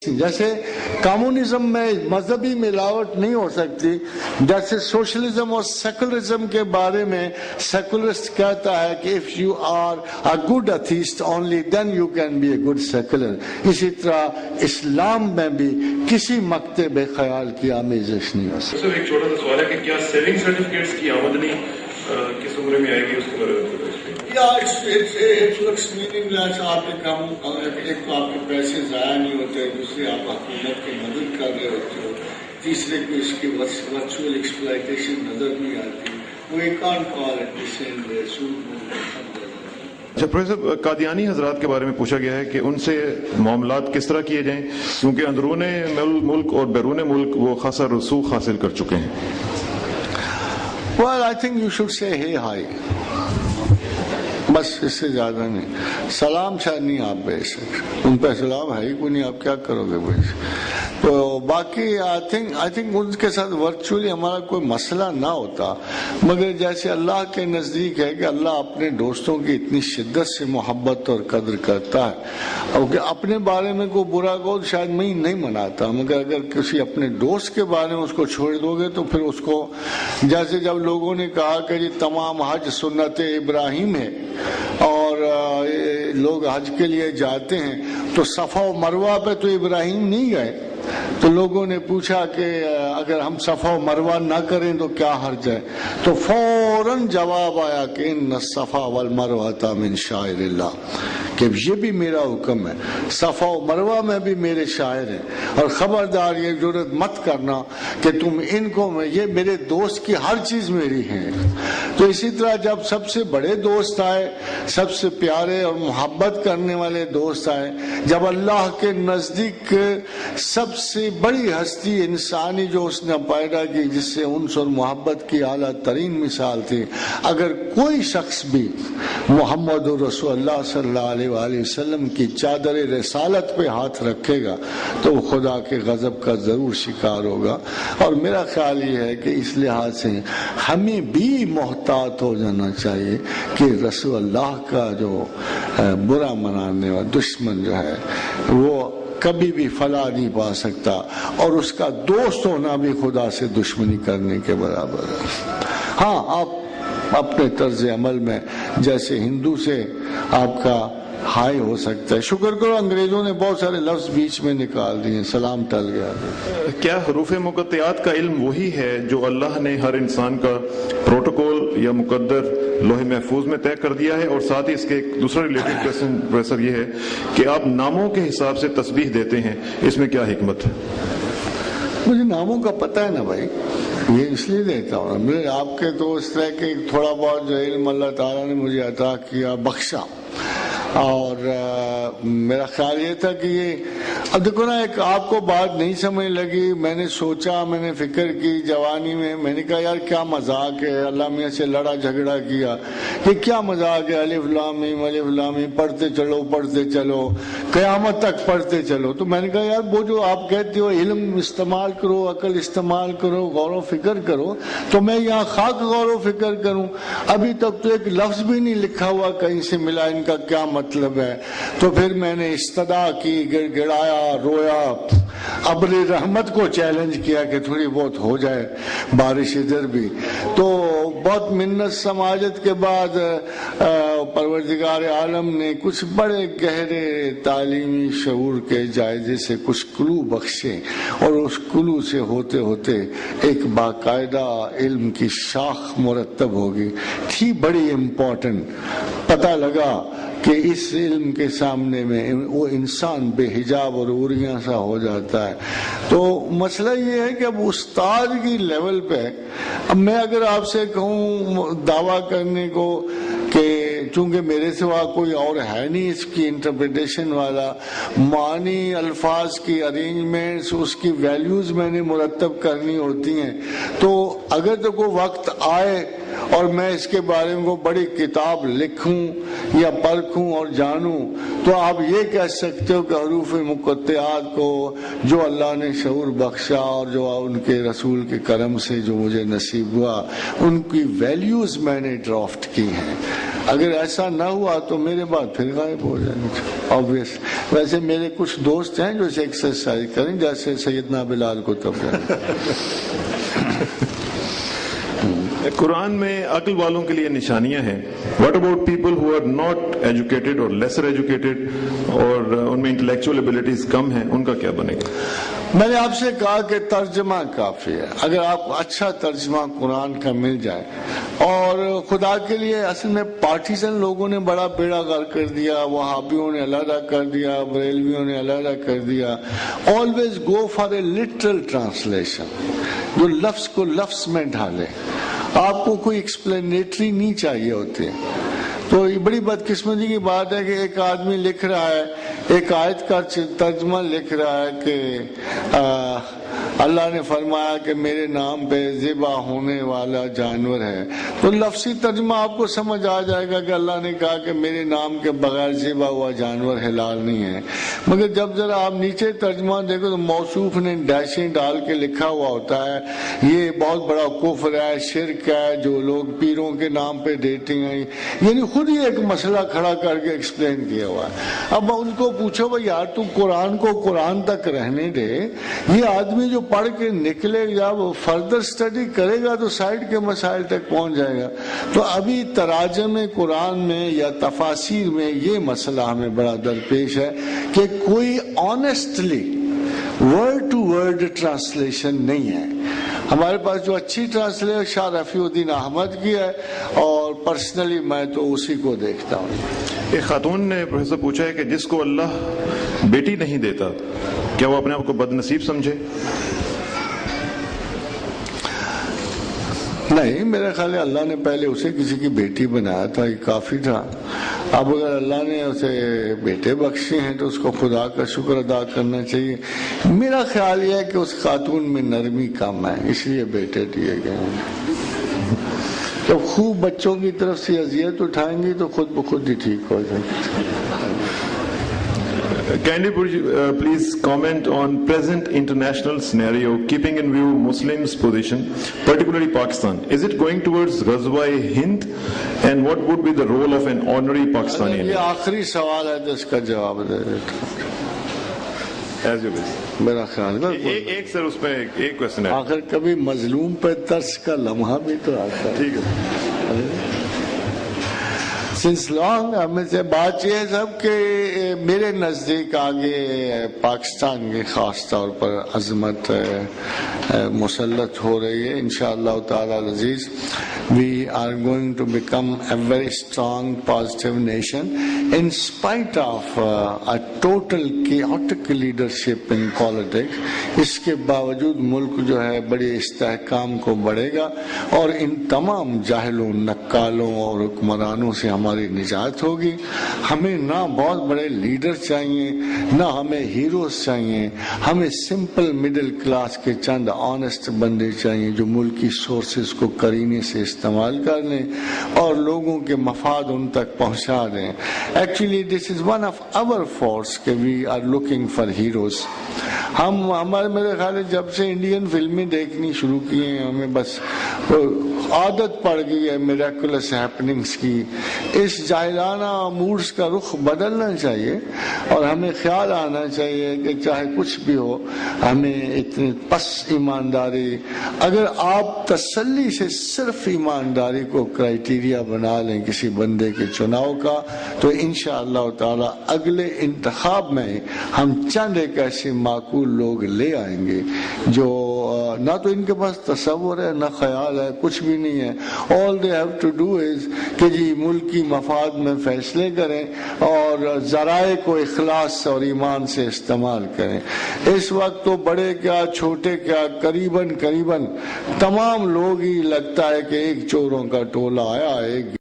جیسے کمیونزم میں مذہبی ملاوٹ نہیں ہو سکتی، جیسے سوشلزم اور سیکولرزم کے بارے میں سیکولرسٹ کہتا ہے کہ if you are a good atheist only then you can be a good secular، اسی طرح اسلام میں بھی کسی مقطع بے خیال کی آمیزش نہیں ہو سکتی۔ ایک چھوٹا سا سوال ہے کہ کیا سیونگ سرٹیفکیٹس کی آمدنی کس عمر میں آئے گی، اس کے بارے میں it looks meaningless۔ آپ کے کام، ایک تو آپ کے پیسے ضائع نہیں ہوتے، دوسرے آپ حکومت کی مدد کر رہے ہوتے ہو، تیسرے کو اس کی ورچوئل ایکسپلائٹیشن نظر نہیں آتی۔ We can't call it the same way۔ اچھا پروفیسر، قادیانی حضرات کے بارے میں پوچھا گیا ہے کہ ان سے معاملات کس طرح کیے جائیں، کیونکہ اندرون ملک اور بیرون ملک وہ خاصا رسوخ حاصل کر چکے ہیں۔ Well, I think you should say hey hi، بس اس سے زیادہ نہیں۔ سلام شاید نہیں آپ بھیج سکتے، ان پہ سلام ہے ہی کوئی نہیں، آپ کیا کرو گے بھائی؟ تو باقی آئی تھنک ان کے ساتھ ورچولی ہمارا کوئی مسئلہ نہ ہوتا، مگر جیسے اللہ کے نزدیک ہے کہ اللہ اپنے دوستوں کی اتنی شدت سے محبت اور قدر کرتا ہے، اور کہ اپنے بارے میں کوئی برا کو شاید میں نہیں مناتا، مگر اگر کسی اپنے دوست کے بارے میں اس کو چھوڑ دو گے تو پھر اس کو، جیسے جب لوگوں نے کہا کہ یہ تمام حج سنت ابراہیم ہے اور لوگ حج کے لیے جاتے ہیں تو صفا و مروہ پہ تو ابراہیم نہیں گئے، تو لوگوں نے پوچھا کہ اگر ہم صفا و مروہ نہ کریں تو کیا حرج ہے؟ تو فوراً جواب آیا کہ ان الصفا والمروہ من شعائر اللہ، کہ یہ بھی میرا حکم ہے، صفا و مروہ میں بھی میرے شاعر ہیں، اور خبردار یہ جرات مت کرنا کہ تم ان کو، یہ میرے دوست کی ہر چیز میری ہے۔ تو اسی طرح جب سب سے بڑے دوست آئے، سب سے پیارے اور محبت کرنے والے دوست آئے، جب اللہ کے نزدیک سب سے بڑی ہستی انسانی جو اس نے پیدا کی، جس سے انس اور محبت کی اعلیٰ ترین مثال تھی، اگر کوئی شخص بھی محمد رسول اللہ صلی اللہ علیہ وآلہ وسلم کی چادر رسالت پہ ہاتھ رکھے گا تو وہ خدا کے غضب کا ضرور شکار ہوگا۔ اور میرا خیال یہ ہے کہ اس لحاظ سے ہمیں بھی محتاط ہو جانا چاہیے کہ رسول اللہ کا جو برا منانے والا دشمن جو ہے وہ کبھی بھی فلاح نہیں پا سکتا، اور اس کا دوست ہونا بھی خدا سے دشمنی کرنے کے برابر ہے۔ ہاں، آپ اپنے طرز عمل میں جیسے ہندو سے آپ کا ہائی ہو سکتا ہے، شکر کرو انگریزوں نے بہت سارے لفظ بیچ میں نکال دیے، سلام ٹل گیا۔ کیا حروف مقطعات کا علم وہی ہے جو اللہ نے ہر انسان کا پروٹوکول یا مقدر لوح محفوظ میں طے کر دیا ہے؟ اور ساتھ ہی اس کے ایک دوسرا ریلیٹڈ کوسچن پروفیسر یہ ہے کہ آپ ناموں کے حساب سے تسبیح دیتے ہیں، اس میں کیا حکمت ہے؟ مجھے ناموں کا پتہ ہے نا بھائی، یہ اس لیے دیتا ہوں میں آپ کے، تو اس طرح کے تھوڑا بہت جو علم اللہ تعالیٰ نے مجھے عطا کیا، بخشا، اور میرا خیال یہ تھا کہ یہ، اب دیکھو نا، ایک آپ کو بات نہیں سمجھ لگی، میں نے سوچا، میں نے فکر کی جوانی میں نے کہا یار کیا مذاق ہے، اللہ میاں سے لڑا جھگڑا کیا، یہ کیا مذاق ہے، الف لام میم الف لام میم پڑھتے چلو قیامت تک پڑھتے چلو۔ تو میں نے کہا یار وہ جو آپ کہتے ہو علم استعمال کرو، عقل استعمال کرو، غور و فکر کرو، تو میں یہاں خاک غور و فکر کروں؟ ابھی تک تو ایک لفظ بھی نہیں لکھا ہوا کہیں سے ملا ان کا کیا مطلب ہے۔ تو پھر میں نے استدا کی، گڑ گڑایا، رویا، ابر رحمت کو چیلنج کیا کہ تھوڑی بہت ہو جائے بارش ادھر بھی۔ تو بہت منت سماجت کے بعد پروردگار عالم نے کچھ بڑے گہرے تعلیمی شعور کے جائزے سے کچھ کلو بخشے، اور اس کلو سے ہوتے ہوتے ایک باقاعدہ علم کی شاخ مرتب ہوگی، تھی بڑی امپورٹنٹ۔ پتہ لگا کہ اس علم کے سامنے میں وہ انسان بے حجاب اور عوریاں سا ہو جاتا ہے۔ تو مسئلہ یہ ہے کہ اب استاد کی لیول پہ، اب میں اگر آپ سے کہوں دعویٰ کرنے کو کہ چونکہ میرے سوا کوئی اور ہے نہیں اس کی انٹرپریٹیشن والا، معنی الفاظ کی ارینجمنٹس، اس کی ویلیوز میں نے مرتب کرنی ہوتی ہیں، تو اگر تو کوئی وقت آئے اور میں اس کے بارے میں بڑی کتاب لکھوں یا پرکھوں اور جانوں، تو آپ یہ کہہ سکتے ہو کہ حروف مقطعات کو جو اللہ نے شعور بخشا اور جو ان کے رسول کے کرم سے جو مجھے نصیب ہوا، ان کی ویلیوز میں نے ڈرافٹ کی ہیں۔ اگر ایسا نہ ہوا تو میرے بعد پھر غائب ہو جائیں گے obvious. ویسے میرے کچھ دوست ہیں جو اسے ایکسرسائز کریں جیسے سیدنا بلال کو تب قرآن میں عقل والوں کے لیے نشانیاں ہیں. What about people who are not educated اور لیسر ایجوکیٹڈ اور ان میں انٹلیکچوئل ایبلٹیز کم ہیں, ان کا کیا بنے گا؟ میں نے آپ سے کہا کہ ترجمہ کافی ہے. اگر آپ اچھا ترجمہ قرآن کا مل جائے, اور خدا کے لیے اصل میں پارٹیزن لوگوں نے بڑا بیڑا غرق کر دیا, وہابیوں نے علیحدہ کر دیا, بریلویوں نے علیحدہ کر دیا. Always go for a literal translation, جو لفظ کو لفظ میں ڈھالے. آپ کو کوئی ایکسپلینیٹری نہیں چاہیے ہوتی. تو یہ بڑی بدقسمتی کی بات ہے کہ ایک آدمی لکھ رہا ہے, ایک آیت کا ترجمہ لکھ رہا ہے کہ اللہ نے فرمایا کہ میرے نام پہ ذبح ہونے والا جانور ہے, تو لفظی ترجمہ آپ کو سمجھ آ جائے گا کہ اللہ نے کہا کہ میرے نام کے بغیر ذبح ہوا جانور حلال نہیں ہے. مگر جب ذرا آپ نیچے ترجمہ دیکھو تو موصوف نے ڈیشیں ڈال کے لکھا ہوا ہوتا ہے یہ بہت بڑا کفر ہے, شرک ہے, جو لوگ پیروں کے نام پہ ڈیٹنگ ہیں, یعنی خود ہی ایک مسئلہ کھڑا کر کے ایکسپلین کیا ہوا ہے. اب ان کو پوچھو بھائی یار تو قرآن کو قرآن تک رہنے دے, یہ آدمی جو پڑھ کے نکلے گا وہ فردر سٹڈی کرے گا تو سائڈ کے مسائل تک پہنچ جائے گا. تو ابھی تراجم قرآن میں یا تفاسیر میں یہ مسئلہ ہمیں بڑا درپیش ہے کہ کوئی honestly word to word translation نہیں ہے. ہمارے پاس جو اچھی ٹرانسلیشن شاہ رفیع الدین احمد کی ہے, اور پرسنلی میں تو اسی کو دیکھتا ہوں. ایک خاتون نے پروفیسر پوچھا ہے کہ جس کو اللہ بیٹی نہیں دیتا کیا وہ اپنے آپ کو بد نصیب سمجھے؟ نہیں, میرا خیال ہے اللہ نے پہلے اسے کسی کی بیٹی بنایا تھا, یہ کافی تھا. اب اگر اللہ نے اسے بیٹے بخشے ہیں تو اس کو خدا کا شکر ادا کرنا چاہیے. میرا خیال یہ ہے کہ اس خاتون میں نرمی کم ہے, اس لیے بیٹے دیے گئے ہیں. جب خوب بچوں کی طرف سے اذیت اٹھائیں گی تو خود بخود ہی ٹھیک ہو جائیں گے. Kindly please comment on present international scenario, keeping in view Muslims' position, particularly Pakistan. Is it going towards Ghazwa-e-Hind, and what would be the role of an ordinary Pakistani? یہ آخری سوال ہے تو اس کا جواب دے دیتا ہوں. As you wish. میرا خیال ہے ایک سر اس پہ ایک کوشچن ہے. آخر کبھی مظلوم پہ ترس کا لمحہ بھی تو آتا ہے. ٹھیک ہے. سنس لانگ ہمیں سے بات یہ ہے سب کہ میرے نزدیک آگے پاکستان کی خاص طور پر عظمت مسلط ہو رہی ہے انشاءاللہ تعالی العزیز. We are going to become a very strong, positive nation in spite of a total chaotic leadership in politics. اس کے باوجود ملک جو ہے بڑے استحکام کو بڑھے گا, اور ان تمام جاہلوں, نکالوں اور حکمرانوں سے ہماری نجات ہوگی. ہمیں نہ بہت بڑے لیڈر چاہیے, نہ ہمیں ہیروز چاہیے. ہمیں سمپل مڈل کلاس کے چند آنےسٹ بندے چاہیے جو ملک کی سورسز کو کرینے سے استعمال کر لیں اور لوگوں کے مفاد ان تک پہنچا دیں. Actually this is one of our forces کہ we are looking for heroes. ہمارے میرے خیال ہے جب سے انڈین فلمیں دیکھنی شروع کی ہیں ہمیں بس عادت پڑ گئی ہے میریکولس ہیپننگز کی. اس جاہلانہ موڈز کا رخ بدلنا چاہیے, اور ہمیں خیال آنا چاہیے کہ چاہے کچھ بھی ہو ہمیں اتنی پس ایمانداری, اگر آپ تسلی سے صرف ایمانداری کو کرائیٹیریا بنا لیں کسی بندے کے چناؤ کا, تو انشاءاللہ تعالی اگلے انتخاب میں ہم چند ایک ایسے معقول لوگ لے آئیں گے جو نہ تو ان کے پاس تصور ہے نہ خیال ہے, کچھ بھی نہیں ہے. all they have to do is کہ جی ملک کی مفاد میں فیصلے کریں اور ذرائع کو اخلاص اور ایمان سے استعمال کریں. اس وقت تو بڑے کیا چھوٹے کیا قریباً تمام لوگ ہی لگتا ہے کہ ایک چوروں کا ٹولہ آیا, ایک